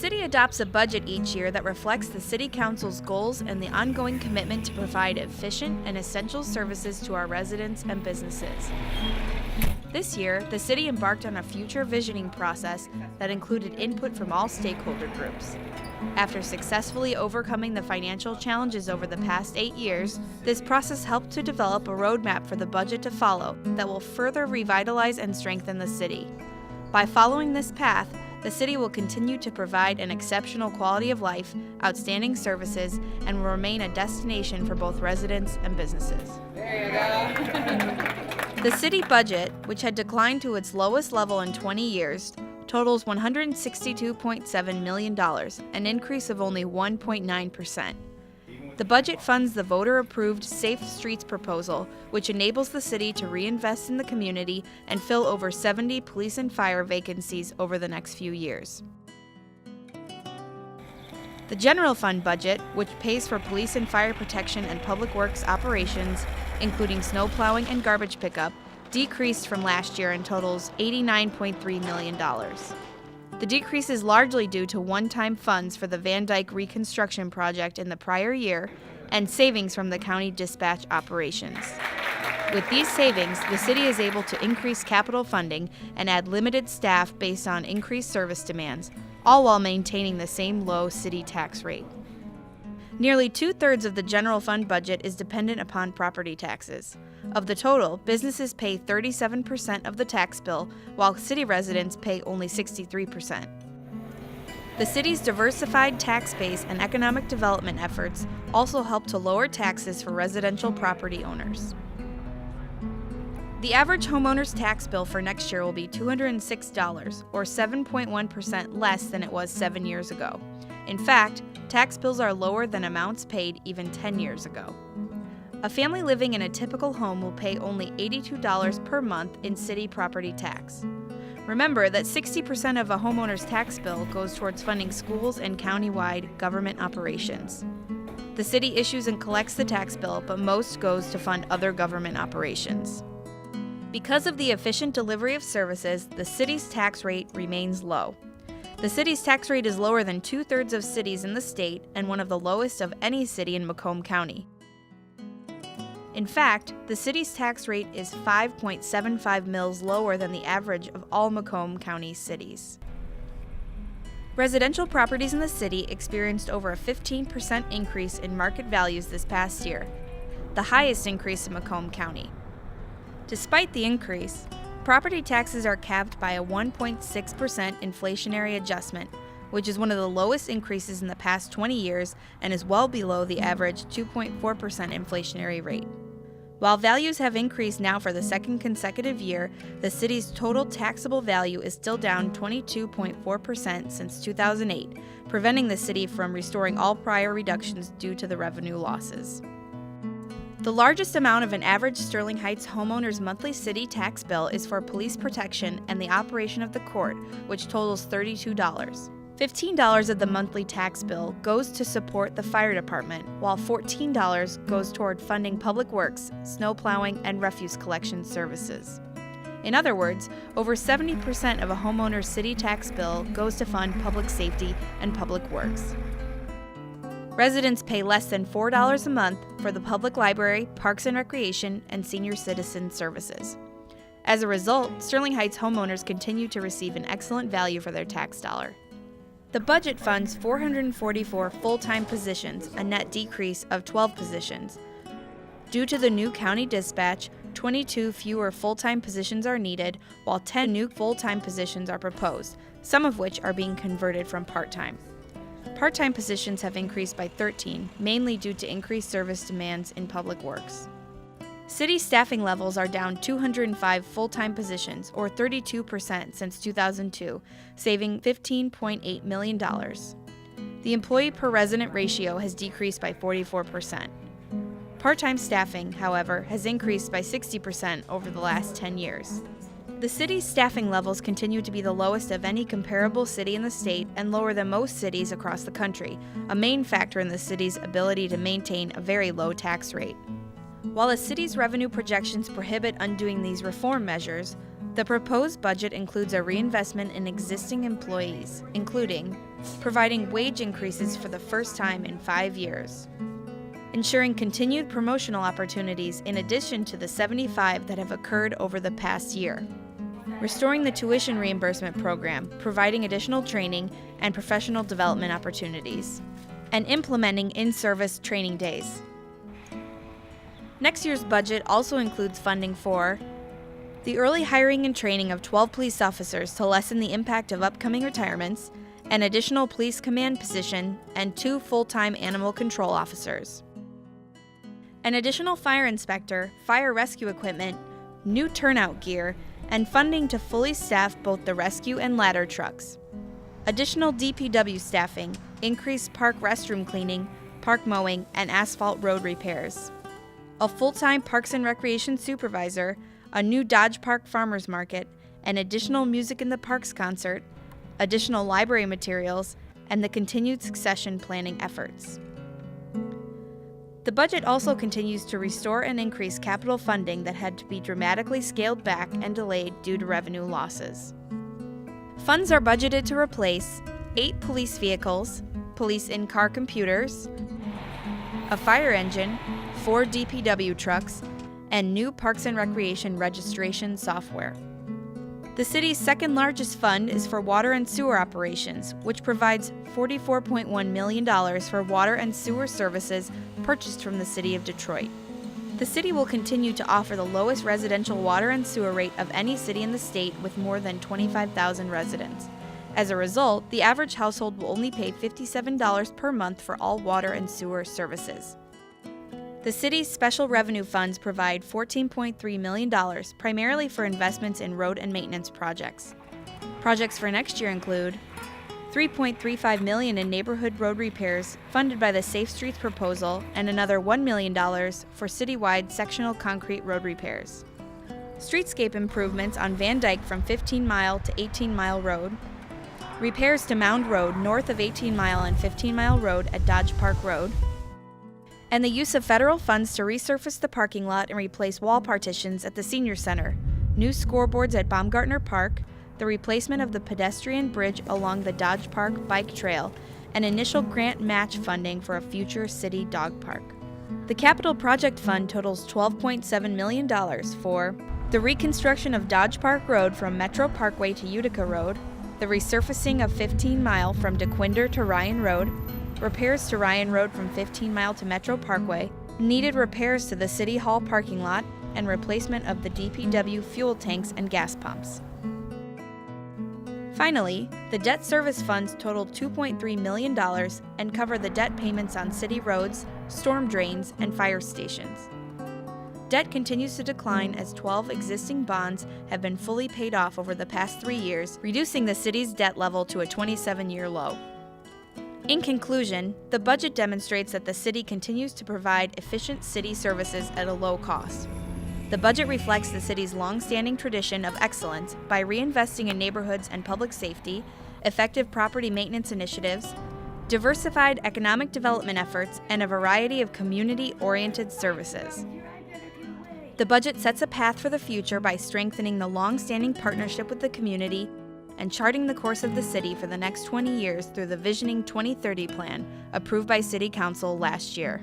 city adopts a budget each year that reflects the City Council's goals and the ongoing commitment to provide efficient and essential services to our residents and businesses. This year, the city embarked on a future visioning process that included input from all stakeholder groups. After successfully overcoming the financial challenges over the past 8 years, this process helped to develop a roadmap for the budget to follow that will further revitalize and strengthen the city. By following this path, the city will continue to provide an exceptional quality of life, outstanding services, and will remain a destination for both residents and businesses. There you go. The city budget, which had declined to its lowest level in 20 years, totals $162.7 million, an increase of only 1.9%. The budget funds the voter-approved Safe Streets proposal, which enables the city to reinvest in the community and fill over 70 police and fire vacancies over the next few years. The general fund budget, which pays for police and fire protection and public works operations, including snow plowing and garbage pickup, decreased from last year and totals $89.3 million. The decrease is largely due to one-time funds for the Van Dyke reconstruction project in the prior year and savings from the county dispatch operations. With these savings, the city is able to increase capital funding and add limited staff based on increased service demands, all while maintaining the same low city tax rate. Nearly 2/3 of the general fund budget is dependent upon property taxes. Of the total, businesses pay 37% of the tax bill, while city residents pay only 63%. The city's diversified tax base and economic development efforts also help to lower taxes for residential property owners. The average homeowner's tax bill for next year will be $206, or 7.1% less than it was 7 years ago. In fact, tax bills are lower than amounts paid even 10 years ago. A family living in a typical home will pay only $82 per month in city property tax. Remember that 60% of a homeowner's tax bill goes towards funding schools and countywide government operations. The city issues and collects the tax bill, but most goes to fund other government operations. Because of the efficient delivery of services, the city's tax rate remains low. The city's tax rate is lower than 2/3 of cities in the state and one of the lowest of any city in Macomb County. In fact, the city's tax rate is 5.75 mils lower than the average of all Macomb County cities. Residential properties in the city experienced over a 15% increase in market values this past year, the highest increase in Macomb County. Despite the increase, property taxes are capped by a 1.6% inflationary adjustment, which is one of the lowest increases in the past 20 years and is well below the average 2.4% inflationary rate. While values have increased now for the second consecutive year, the city's total taxable value is still down 22.4% since 2008, preventing the city from restoring all prior reductions due to the revenue losses. The largest amount of an average Sterling Heights homeowner's monthly city tax bill is for police protection and the operation of the court, which totals $32. $15 of the monthly tax bill goes to support the fire department, while $14 goes toward funding public works, snow plowing, and refuse collection services. In other words, over 70% of a homeowner's city tax bill goes to fund public safety and public works. Residents pay less than $4 a month for the public library, parks and recreation, and senior citizen services. As a result, Sterling Heights homeowners continue to receive an excellent value for their tax dollar. The budget funds 444 full-time positions, a net decrease of 12 positions. Due to the new county dispatch, 22 fewer full-time positions are needed, while 10 new full-time positions are proposed, some of which are being converted from part-time. Part-time positions have increased by 13, mainly due to increased service demands in public works. City staffing levels are down 205 full-time positions, or 32% since 2002, saving $15.8 million. The employee per resident ratio has decreased by 44%. Part-time staffing, however, has increased by 60% over the last 10 years. The city's staffing levels continue to be the lowest of any comparable city in the state and lower than most cities across the country, a main factor in the city's ability to maintain a very low tax rate. While the city's revenue projections prohibit undoing these reform measures, the proposed budget includes a reinvestment in existing employees, including providing wage increases for the first time in 5 years. Ensuring continued promotional opportunities in addition to the 75 that have occurred over the past year. Restoring the tuition reimbursement program, providing additional training and professional development opportunities. And implementing in-service training days. Next year's budget also includes funding for the early hiring and training of 12 police officers to lessen the impact of upcoming retirements, an additional police command position, and 2 full-time animal control officers. An additional fire inspector, fire rescue equipment, new turnout gear, and funding to fully staff both the rescue and ladder trucks. Additional DPW staffing, increased park restroom cleaning, park mowing, and asphalt road repairs. A full-time Parks and Recreation supervisor, a new Dodge Park Farmers Market, an additional Music in the Parks concert, additional library materials, and the continued succession planning efforts. The budget also continues to restore and increase capital funding that had to be dramatically scaled back and delayed due to revenue losses. Funds are budgeted to replace 8 police vehicles, police in-car computers, a fire engine, 4 DPW trucks, and new Parks and Recreation registration software. The city's second largest fund is for water and sewer operations, which provides $44.1 million for water and sewer services purchased from the City of Detroit. The city will continue to offer the lowest residential water and sewer rate of any city in the state with more than 25,000 residents. As a result, the average household will only pay $57 per month for all water and sewer services. The city's special revenue funds provide $14.3 million, primarily for investments in road and maintenance projects. Projects for next year include $3.35 million in neighborhood road repairs funded by the Safe Streets proposal and another $1 million for citywide sectional concrete road repairs. Streetscape improvements on Van Dyke from 15 Mile to 18 Mile Road. Repairs to Mound Road north of 18 Mile and 15 Mile Road at Dodge Park Road. And the use of federal funds to resurface the parking lot and replace wall partitions at the Senior Center, new scoreboards at Baumgartner Park, the replacement of the pedestrian bridge along the Dodge Park Bike Trail, and initial grant match funding for a future city dog park. The Capital Project Fund totals $12.7 million for the reconstruction of Dodge Park Road from Metro Parkway to Utica Road, the resurfacing of 15 Mile from DeQuinder to Ryan Road, repairs to Ryan Road from 15 Mile to Metro Parkway, needed repairs to the City Hall parking lot, and replacement of the DPW fuel tanks and gas pumps. Finally, the debt service funds total $2.3 million and cover the debt payments on city roads, storm drains, and fire stations. Debt continues to decline as 12 existing bonds have been fully paid off over the past 3 years, reducing the city's debt level to a 27-year low. In conclusion, the budget demonstrates that the city continues to provide efficient city services at a low cost. The budget reflects the city's long-standing tradition of excellence by reinvesting in neighborhoods and public safety, effective property maintenance initiatives, diversified economic development efforts, and a variety of community-oriented services. The budget sets a path for the future by strengthening the long-standing partnership with the community and charting the course of the city for the next 20 years through the Visioning 2030 plan approved by City Council last year.